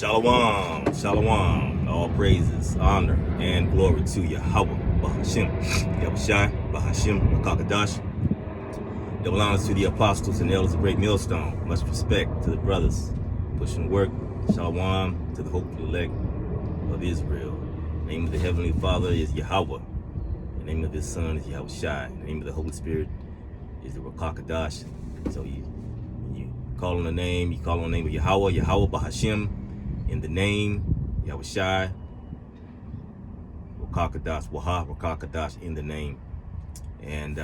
Shalom, shalom. All praises, honor, and glory to Yahweh, Bahashim, Yahushai, Bahashim, Makakadash. Double honors to the apostles and elders of Great Millstone. Much respect to the brothers pushing work. Shalom to the hopeful elect of Israel. The name of the Heavenly Father is Yahweh. The name of His Son is Yahushai. The name of the Holy Spirit is the Rakakadash. So you call on the name, you call on the name of Yahweh, Bahashim. In the name, Yahushai, Rakakadash, in the name. And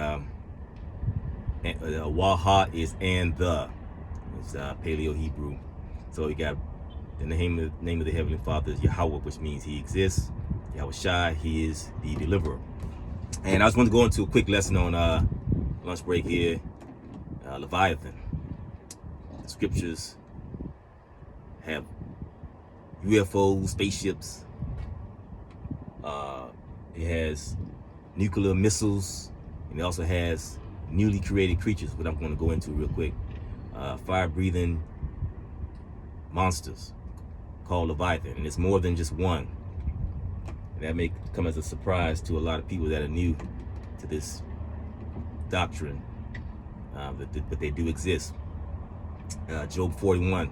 Waha is and the. It's Paleo Hebrew. So you got the name of the Heavenly Father is Yahweh, which means He exists. Yahushai, He is the deliverer. And I just want to go into a quick lesson on lunch break here. Leviathan. The scriptures have UFOs, spaceships. It has nuclear missiles, and it also has newly created creatures, what I'm going to go into real quick. Fire-breathing monsters called Leviathan, and it's more than just one. And that may come as a surprise to a lot of people that are new to this doctrine, but they do exist. Job 41.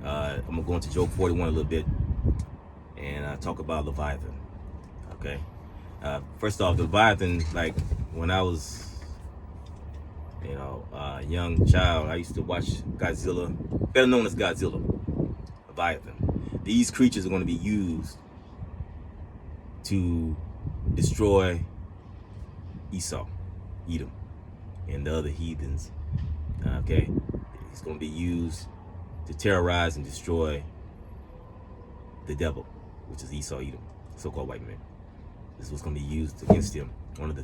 I'm gonna go into Job 41 a little bit and talk about Leviathan. Okay. First off, the Leviathan, like when I was, a young child, I used to watch Godzilla, better known as Godzilla, Leviathan. These creatures are going to be used to destroy Esau, Edom, and the other heathens. Okay. It's going to be used to terrorize and destroy the devil, which is Esau, Edom, so-called white man. This is what's going to be used against him. One of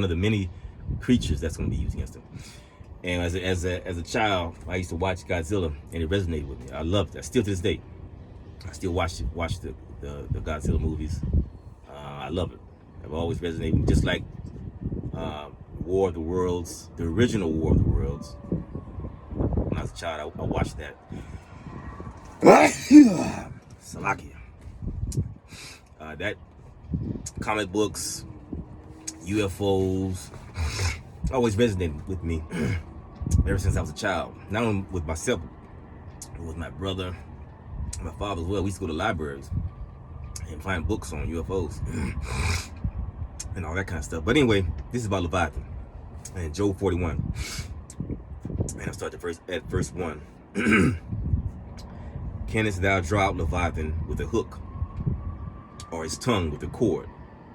the many creatures that's going to be used against him. And as a child, I used to watch Godzilla, and it resonated with me. I loved it. Still to this day, I still watch the Godzilla movies. I love it. I've always resonated with me. Just like War of the Worlds, the original War of the Worlds. When I was a child, I watched that. Salakia. That comic books, UFOs, always resonated with me ever since I was a child. Not only with myself, but with my brother, my father as well. We used to go to libraries and find books on UFOs and all that kind of stuff. But anyway, this is about Leviathan and Job 41. And I'll start at verse 1. Canst thou draw out Leviathan with a hook, or his tongue with a cord,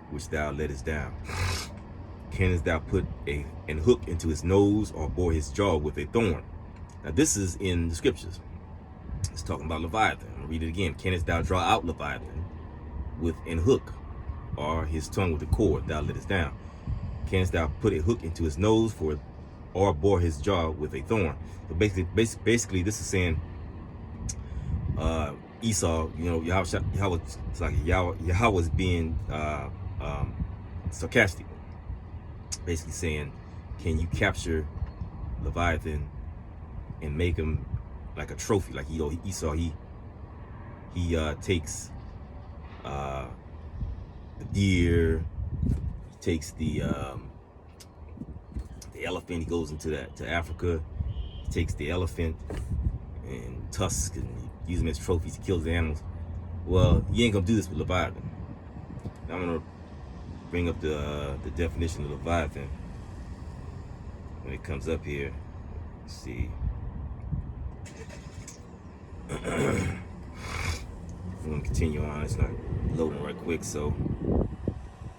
which thou lettest down? Canst thou put an hook into his nose, or bore his jaw with a thorn? Now this is in the scriptures. It's talking about Leviathan. I'll read it again. Canst thou draw out Leviathan with an hook, or his tongue with a cord, thou lettest down? Canst thou put a hook into his nose, or bore his jaw with a thorn? So basically, this is saying Esau, Yahweh's being sarcastic, basically saying, can you capture Leviathan and make him like a trophy? Like Esau, he takes the deer, he takes the elephant. He goes to Africa. He takes the elephant and tusks and he uses them as trophies. He kills the animals. Well, you ain't gonna do this with Leviathan. Now I'm gonna bring up the definition of Leviathan when it comes up here. Let's see. I'm gonna continue on. It's not loading right quick, so I'm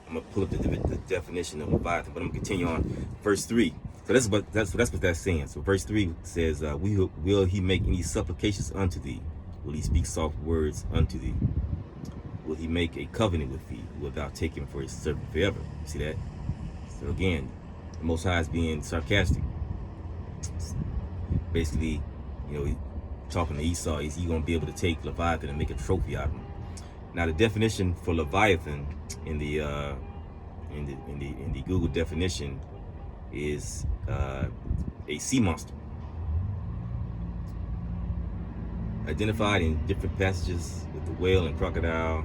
gonna pull up the definition of Leviathan, but I'm gonna continue on verse 3. So that's what that's saying. So verse 3 says, will he make any supplications unto thee? Will he speak soft words unto thee? Will he make a covenant with thee? Will thou take him for his servant forever? See that? So again, the Most High is being sarcastic. Basically, talking to Esau, is he gonna be able to take Leviathan and make a trophy out of him? Now the definition for Leviathan in the Google definition is a sea monster. identified in different passages with the whale and crocodile,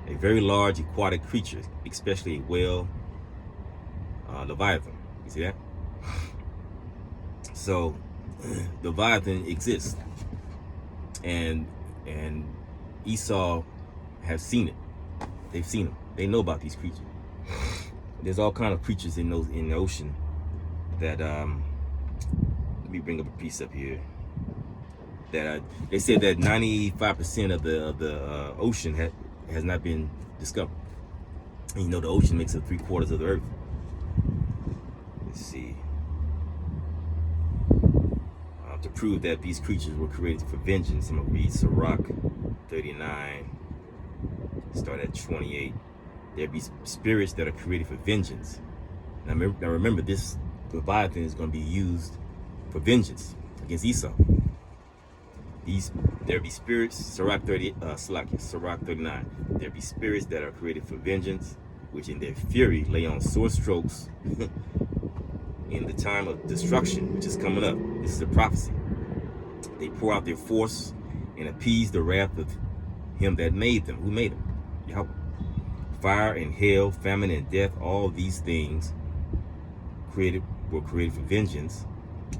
a very large aquatic creature, especially a whale, Leviathan. You see that? So, Leviathan exists, and Esau have seen it. They've seen them. They know about these creatures. There's all kind of creatures in the ocean that let me bring up a precept here. That they said that 95% of the ocean has not been discovered. And you know the ocean makes up 3/4 of the earth. Let's see. To prove that these creatures were created for vengeance, I'm gonna read Sirach 39. Start at 28. There be spirits that are created for vengeance. Now remember, this Leviathan is going to be used for vengeance against Esau. There be spirits, Sirach 39. There be spirits that are created for vengeance, which in their fury lay on sword strokes in the time of destruction, which is coming up. This is a prophecy. They pour out their force and appease the wrath of him that made them. Who made them? Yahweh. Fire and hail, famine and death, all these things were created for vengeance.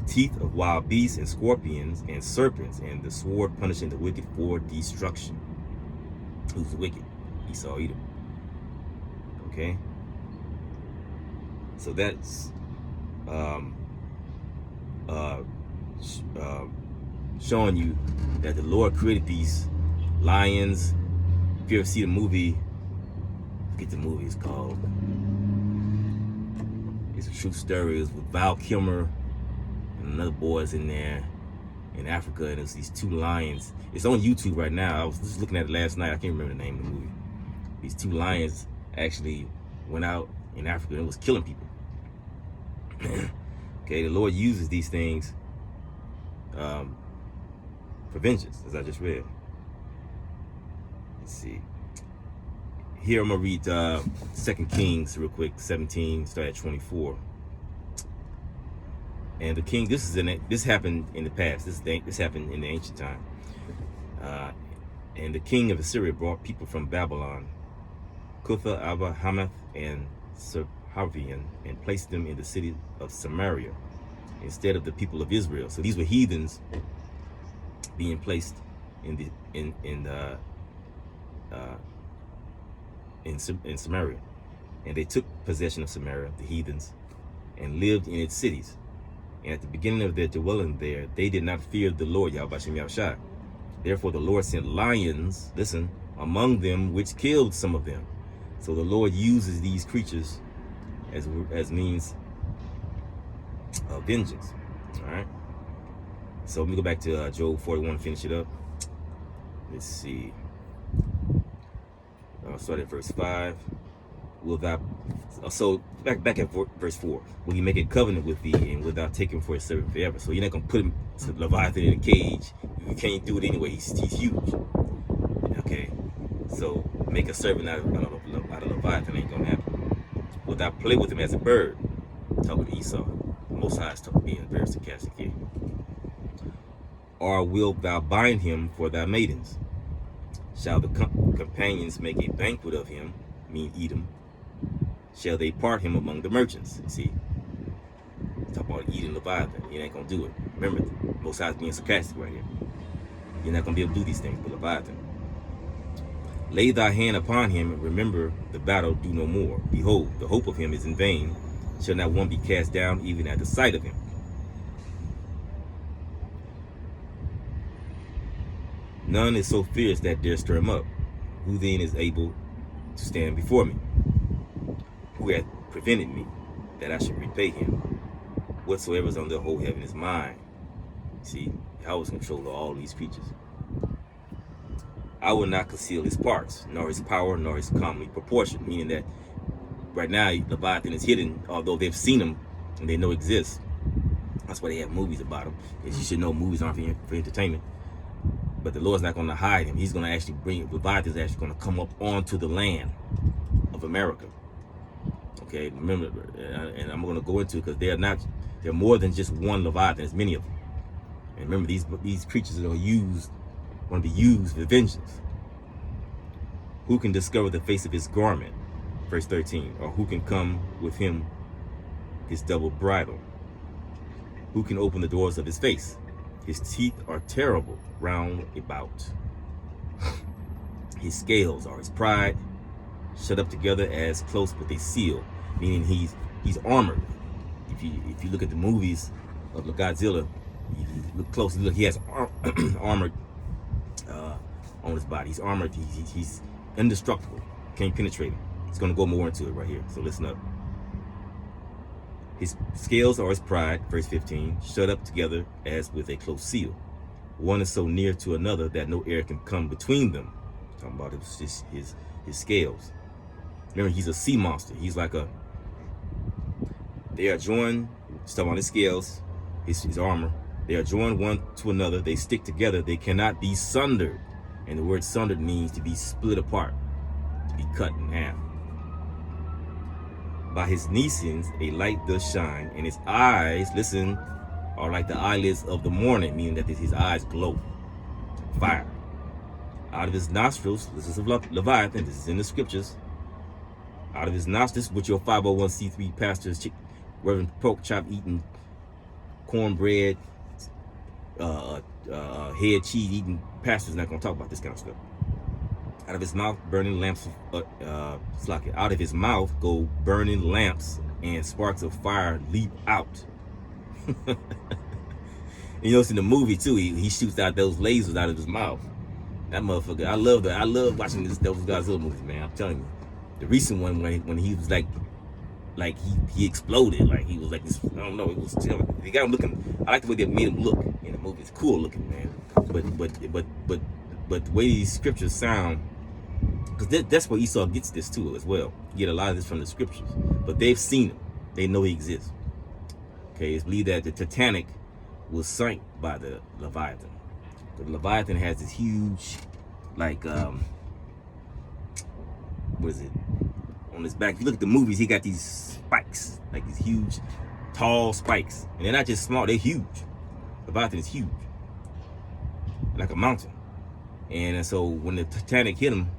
Teeth of wild beasts and scorpions and serpents, and the sword punishing the wicked for destruction. Who's the wicked? Esau, Edom. Okay? So that's showing you that the Lord created these lions. If you ever see the movie, forget the movie it's called. It's a true story. It's with Val Kilmer and another boys in there in Africa, and it's these two lions. It's on YouTube right now. I was just looking at it last night. I can't remember the name of the movie. These two lions actually went out in Africa and was killing people. Okay, the Lord uses these things for vengeance, as I just read. Let's see. Here I'm gonna read 2 Kings real quick, 17, start at 24. And the king, this happened in the past. This happened in the ancient time. And the king of Assyria brought people from Babylon, Cutha, Abba, Hamath, and Sepharvaim, and placed them in the city of Samaria instead of the people of Israel. So these were heathens being placed in Samaria, and they took possession of Samaria, the heathens, and lived in its cities. And at the beginning of their dwelling there, they did not fear the Lord, Yahweh Shem Yahushai. Therefore the Lord sent lions, listen, among them, which killed some of them. So the Lord uses these creatures as means of vengeance. All right. So let me go back to Job 41 to finish it up. Let's see. Start at verse 5. Will thou, so back at verse 4. Will you make a covenant with thee, and will thou take him for a servant forever? So you're not going to put him to Leviathan in a cage. You can't do it anyway. He's huge. Okay. So make a servant out of Leviathan ain't going to happen. Will thou play with him as a bird? Talking to Esau. Most High is being very sarcastic here. Or wilt thou bind him for thy maidens? Shall the companions make a banquet of him, mean Edom? Shall they part him among the merchants? You see, talk about Edom, Leviathan. You ain't gonna do it. Remember, Most High is being sarcastic right here. You're not gonna be able to do these things with Leviathan. Lay thy hand upon him, and remember the battle, do no more. Behold, the hope of him is in vain. Shall not one be cast down even at the sight of him? None is so fierce that dare stir him up. Who then is able to stand before me? Who hath prevented me, that I should repay him? Whatsoever is on the whole heaven is mine. See, I was control of all these creatures. I will not conceal his parts, nor his power, nor his comely proportion. Meaning that right now, Leviathan is hidden, although they've seen him and they know exists. That's why they have movies about him. Because you should know movies aren't for entertainment. But the Lord's not going to hide him. He's going to actually Leviathan is actually going to come up onto the land of America. Okay, remember, and I'm going to go into it because they're more than just one Leviathan. There's many of them. And remember, these creatures are used going to be used for vengeance. Who can discover the face of his garment? Verse 13. Or who can come with him his double bridle? Who can open the doors of his face? His teeth are terrible round about. His scales are his pride, shut up together as close with a seal, meaning he's armored. If you look at the movies of Godzilla, you look closely, look, he has armored on his body. He's armored. He's indestructible. Can't penetrate him. It's going to go more into it right here. So listen up. His scales are his pride, verse 15, shut up together as with a close seal. One is so near to another that no air can come between them. Talking about his scales. Remember, he's a sea monster. He's like they are joined, talking about his scales, his armor. They are joined one to another. They stick together. They cannot be sundered. And the word sundered means to be split apart, to be cut in half. By his nesins a light does shine, and his eyes, listen, are like the eyelids of the morning, meaning that his eyes glow. Fire. Out of his nostrils, this is of Leviathan, this is in the scriptures. Out of his nostrils, which your 501c3 pastors, Reverend Pork Chop eating, cornbread, head cheese eating pastors not going to talk about this kind of stuff. Out of his mouth, burning lamps, out of his mouth go burning lamps, and sparks of fire leap out. And you notice in the movie too, he shoots out those lasers out of his mouth. That motherfucker, I love watching those Godzilla movies, man. I'm telling you, the recent one when he was like he exploded, like he was like this. I don't know. It was. They got him looking. I like the way they made him look in the movie. It's cool looking, man. But the way these scriptures sound. Because that's where Esau gets this too as well. You get a lot of this from the scriptures. But they've seen him. They know he exists. Okay, it's believed that the Titanic was sunk by the Leviathan. The Leviathan has this huge, like, what is it? On his back. If you look at the movies, he got these spikes. Like these huge, tall spikes. And they're not just small, they're huge. Leviathan is huge. Like a mountain. And so when the Titanic hit him,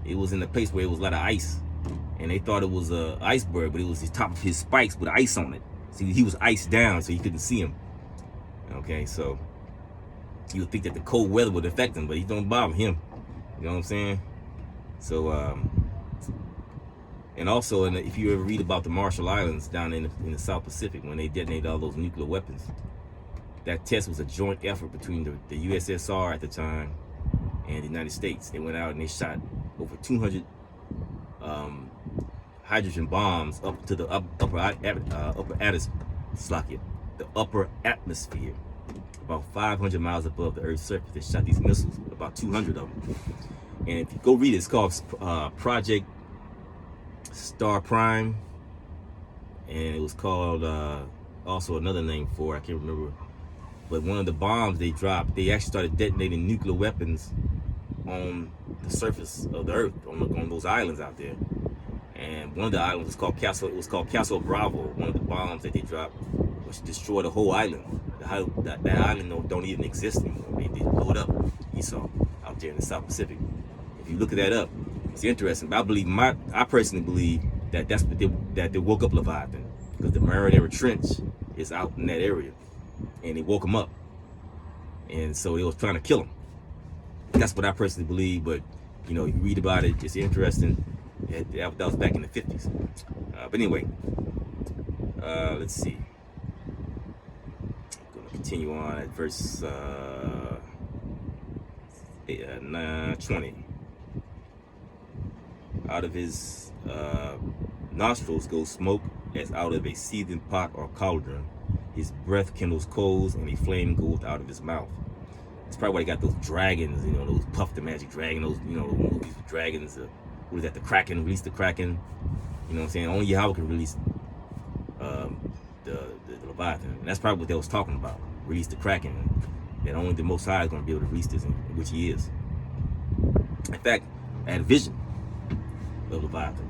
it was in a place where it was a lot of ice, and they thought it was a iceberg, but it was the top of his spikes with ice on it. See, he was iced down, so you couldn't see him. Okay, so you would think that the cold weather would affect him, but he don't bother him. You know what I'm saying? So, and also, if you ever read about the Marshall Islands down in the South Pacific when they detonated all those nuclear weapons, that test was a joint effort between the USSR at the time and the United States. They went out and they shot over 200 hydrogen bombs up to the upper atmosphere, about 500 miles above the Earth's surface. They shot these missiles, about 200 of them. And if you go read it, it's called Project Star Prime, and it was called also another name for it, I can't remember. But one of the bombs they dropped, they actually started detonating nuclear weapons on the surface of the Earth, on those islands out there. And one of the islands was called Castle. It was called Castle Bravo. One of the bombs that they dropped, which destroyed the whole island. That island don't even exist anymore. They blew it up. Esau out there in the South Pacific. If you look at that up, it's interesting. But I personally believe that that's what they woke up Leviathan, because the Marinara Trench is out in that area, and they woke him up, and so they was trying to kill him. That's what I personally believe, but you read about it, it's interesting. That was back in the 50s. But anyway, let's see. I'm going to continue on at verse 20. Out of his nostrils goes smoke as out of a seething pot or cauldron. His breath kindles coals, and a flame goes out of his mouth. It's probably why they got those dragons, those Puff the Magic Dragon, those, movies with dragons. What is that, the Kraken? Release the Kraken. You know what I'm saying? Only Yahweh can release the Leviathan. And that's probably what they was talking about. Release the Kraken. That only the Most High is going to be able to release this, which he is. In fact, I had a vision of Leviathan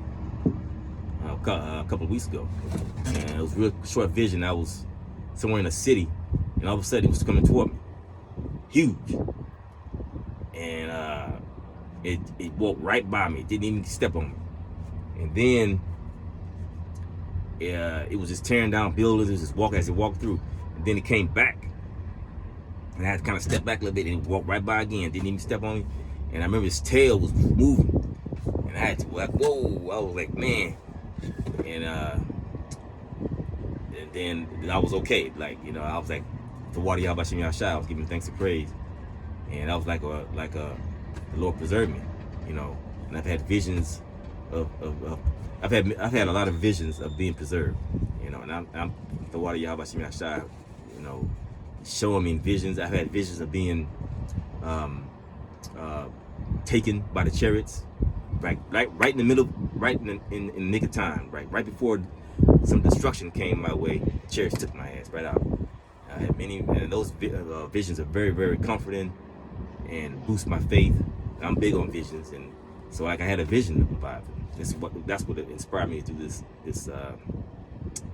a couple of weeks ago. And it was a real short vision. I was somewhere in a city, and all of a sudden it was coming toward me. Huge. and it walked right by me. It didn't even step on me. And then it was just tearing down buildings. It was just walking as it walked through. And then it came back. And I had to kind of step back a little bit, and it walked right by again. Didn't even step on me. And I remember his tail was moving. And I had to, like, whoa. I was like, man. And then I was okay. Like, you know, I was like, the water y'all Bashim Yashai, I was giving thanks and praise. And I was like, the Lord preserved me, you know. And I've had visions of I've had a lot of visions of being preserved, you know. And I'm the water y'all Bashim Yashai, you know, showing me visions. I've had visions of being taken by the chariots, right in the middle, right in the nick of time, right before some destruction came my way. The chariots took my ass right out. I had many, and those visions are very, very comforting and boost my faith. I'm big on visions, and so like I had a vision of Leviathan. That's what inspired me to do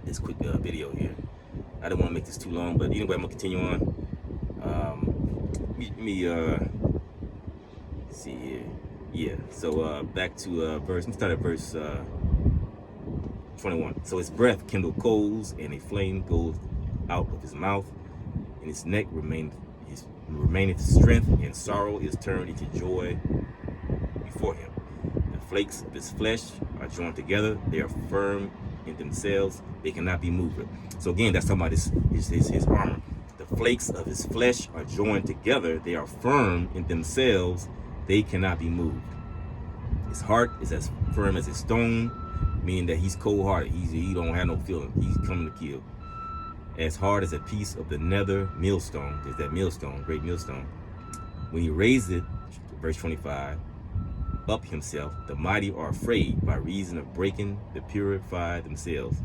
this quick video here. I don't want to make this too long, but anyway, I'm gonna continue on. Let me see here. Yeah. So back to verse. Let me start at verse 21. So his breath kindled coals, and a flame goes out of his mouth, and his neck remaineth strength, and sorrow is turned into joy before him. The flakes of his flesh are joined together; they are firm in themselves; they cannot be moved. So again, that's talking about his armor. The flakes of his flesh are joined together; they are firm in themselves; they cannot be moved. His heart is as firm as a stone, meaning that he's cold-hearted. He don't have no feeling. He's coming to kill. As hard as a piece of the nether millstone. There's that millstone, great millstone. When he raised it, verse 25, up himself, the mighty are afraid by reason of breaking the purified themselves.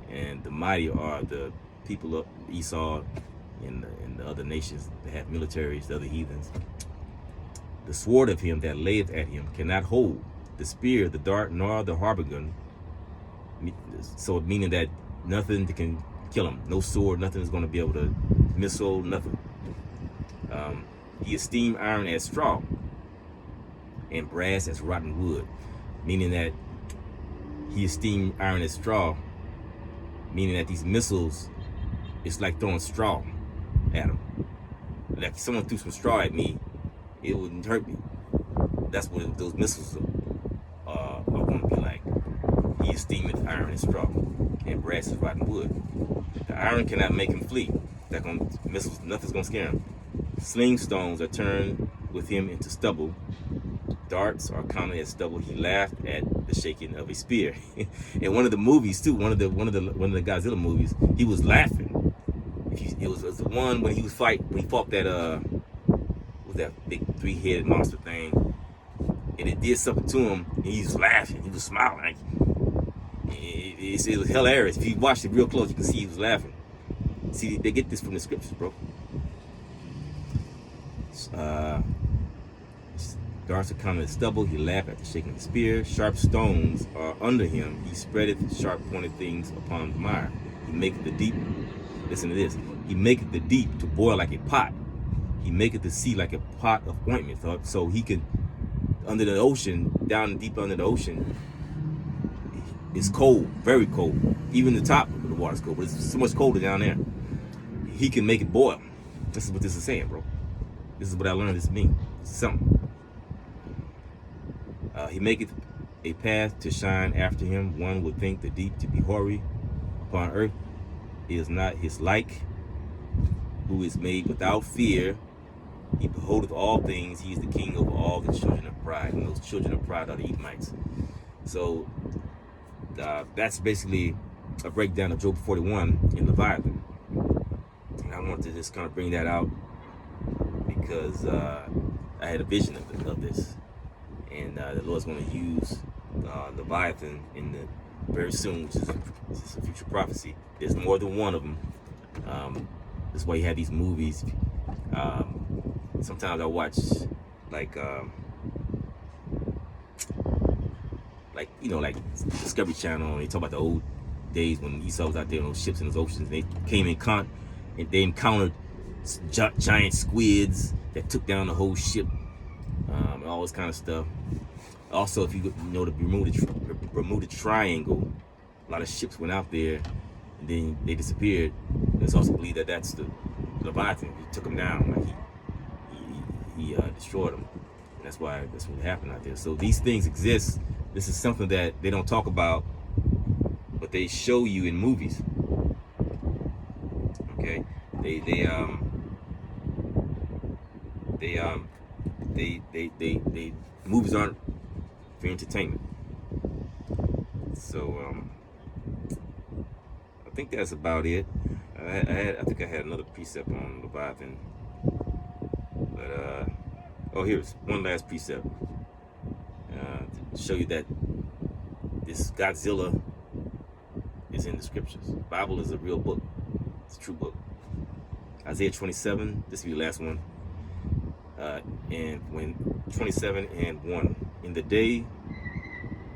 And the mighty are the people of Esau and the other nations that have militaries, the other heathens. The sword of him that layeth at him cannot hold, the spear, the dart, nor the harbinger. So meaning that nothing can kill him. No sword, nothing is going to be able to missile, nothing. He esteemed iron as straw and brass as rotten wood, meaning that he esteemed iron as straw, meaning that these missiles, it's like throwing straw at him. Like if someone threw some straw at me, it wouldn't hurt me. That's what those missiles are going to be like. He esteemed iron as straw and brass as rotten wood. The iron cannot make him flee. That missiles, nothing's gonna scare him. Sling stones are turned with him into stubble. Darts are counted as stubble. He laughed at the shaking of a spear. In one of the movies too, one of the Godzilla movies, he was laughing. It was the one when he fought that was that big 3-headed monster thing, and it did something to him, and he was laughing. He was smiling. Like, it was hilarious. If you watched it real close, you can see he was laughing. See, they get this from the scriptures, bro. Darts are counted as stubble. He laughed at the shaking of the spear. Sharp stones are under him. He spreadeth sharp pointed things upon the mire. He maketh the deep. Listen to this. He maketh the deep to boil like a pot. He maketh the sea like a pot of ointment. So he can, under the ocean, down deep under the ocean, it's cold, very cold. Even the top of the water's cold, but it's so much colder down there. He can make it boil. This is what this is saying, bro. This is what I learned this means. Something. He maketh a path to shine after him. One would think the deep to be hoary upon earth is not his like, who is made without fear. He beholdeth all things. He is the king over all the children of pride. And those children of pride are the Edomites. So that's basically a breakdown of Job 41 in Leviathan. And I wanted to just kind of bring that out because I had a vision of this. And the Lord's going to use Leviathan very soon, which is a future prophecy. There's more than one of them. That's why you have these movies. Sometimes I watch like Discovery Channel, and they talk about the old days when Esau was out there on those ships in those oceans. They came in and they encountered giant squids that took down the whole ship. all this kind of stuff. Also, if you know the Bermuda Triangle, a lot of ships went out there and then they disappeared. It's also believed that that's the Leviathan. He took them down, like he destroyed them. And that's what happened out there. So these things exist. This is something that they don't talk about, but they show you in movies. Okay, they movies aren't for entertainment. So I think that's about it. I think I had another precept on Leviathan, but oh, here's one last precept to show you that this Godzilla is in the scriptures. The Bible is a real book. It's a true book. Isaiah 27. This will be the last one. And when 27:1, in the day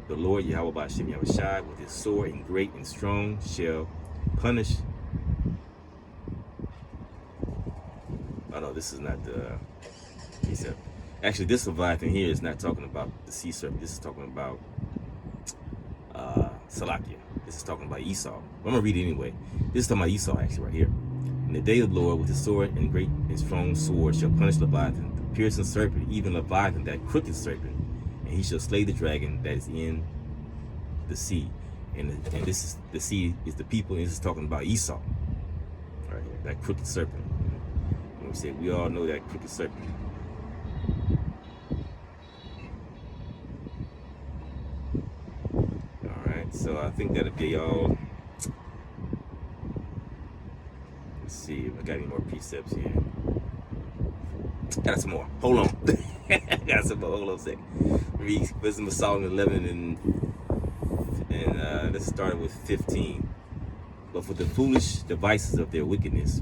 the Lord Yahweh Ba'ashem Yahushai with his sword and great and strong shall punish. Oh no, this is not the precept. Actually, this Leviathan here is not talking about the sea serpent. This is talking about Salakia. This is talking about Esau. I'm gonna read it anyway. This is talking about Esau actually right here. In the day of the Lord with his sword and great and strong sword shall punish Leviathan, the piercing serpent, even Leviathan, that crooked serpent, and he shall slay the dragon that is in the sea. And this is the sea is the people, and this is talking about Esau. Right here, that crooked serpent. And we said we all know that crooked serpent. Alright, so I think that'll be all. Let's see if I got any more precepts here. Got some more. Hold on. Got some more. Hold on a second. Read Wisdom of Solomon 11 and let's start with 15. But for the foolish devices of their wickedness,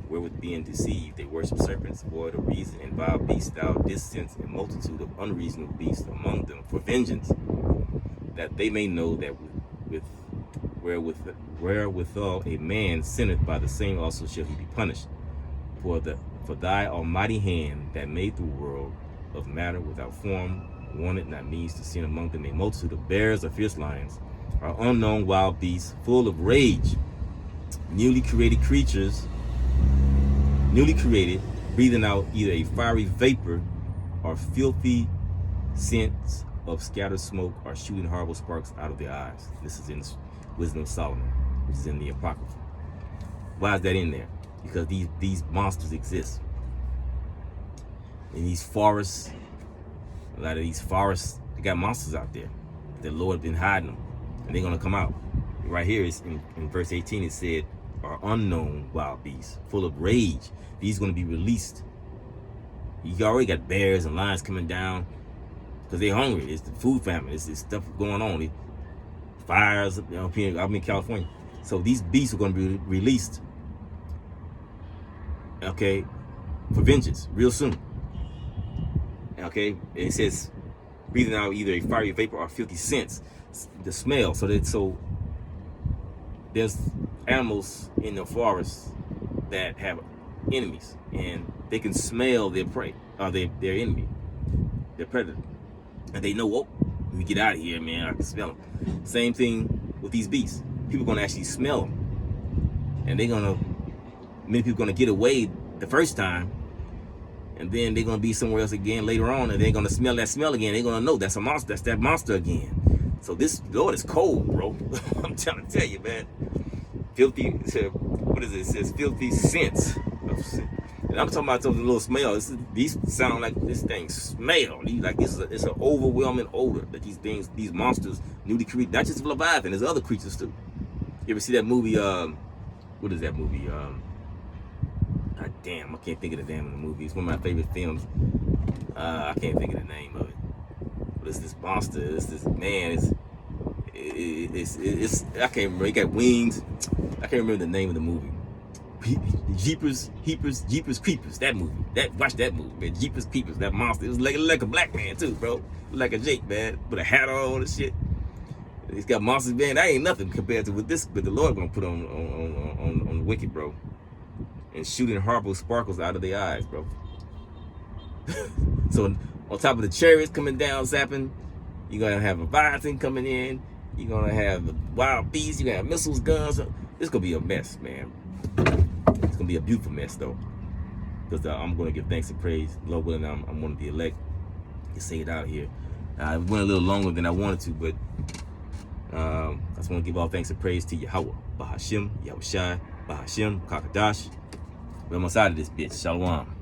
wherewith being deceived, they worship serpents, void of reason, and vile beasts, thou didst send a multitude of unreasonable beasts among them for vengeance, that they may know that wherewithal a man sinneth, by the same also shall he be punished. For thy almighty hand that made the world of matter without form, wanted not means to send among them a multitude of bears or fierce lions, or unknown wild beasts, full of rage, newly created, breathing out either a fiery vapor or filthy scents of scattered smoke, or shooting horrible sparks out of their eyes. This is in Wisdom of Solomon, which is in the Apocrypha. Why is that in there? Because these monsters exist. In these forests, a lot of these forests, they got monsters out there. The Lord has been hiding them, and they're going to come out. Right here is in verse 18, it said, are unknown wild beasts, full of rage. These are going to be released. You already got bears and lions coming down because they're hungry. It's the food famine. It's stuff going on. Fires, I'm in California. So these beasts are going to be released, okay, for vengeance real soon. Okay, it says breathing out either a fiery vapor or filthy scents, the smell. So there's animals in the forest that have enemies, and they can smell their prey, or their enemy, their predator, and they know, oh, let me get out of here, man. I can smell them. Same thing with these beasts. People are gonna actually smell them, and many people gonna get away the first time, and then they're gonna be somewhere else again later on, and they're gonna smell that smell again. They're gonna know that's a monster. That's that monster again. So this Lord is cold, bro. I'm trying to tell you, man. Filthy. What is it? It says filthy scents of sin. And I'm talking about something little smell. These sound like this thing smell. It's an overwhelming odor that these monsters newly created. Not just Leviathan. There's other creatures too. You ever see that movie? What is that movie? God damn, I can't think of the name of the movie. It's one of my favorite films. I can't think of the name of it. But it's this monster. It's this man. It's I can't remember. He got wings. I can't remember the name of the movie. Jeepers Creepers. That movie. Watch that movie, man. Jeepers Creepers. That monster. It was like a black man too, bro. Like a Jake, man. With a hat on and shit. He's got monsters, man. That ain't nothing compared to what the Lord gonna put on the wicked, bro. And shooting horrible sparkles out of their eyes, bro. So On top of the chariots coming down, zapping. You're gonna have a Leviathan coming in. You're gonna have the wild beasts. You're gonna have missiles, guns. It's gonna be a mess, man. It's gonna be a beautiful mess, though. Because I'm gonna give thanks and praise. Lord willing, I'm one of the elect. You say it out here. I went a little longer than I wanted to, but I just want to give all thanks and praise to Yahweh, Bahashim, Yahushai, Bahashim, Kakadash. We're on my side of this bitch. Shalom.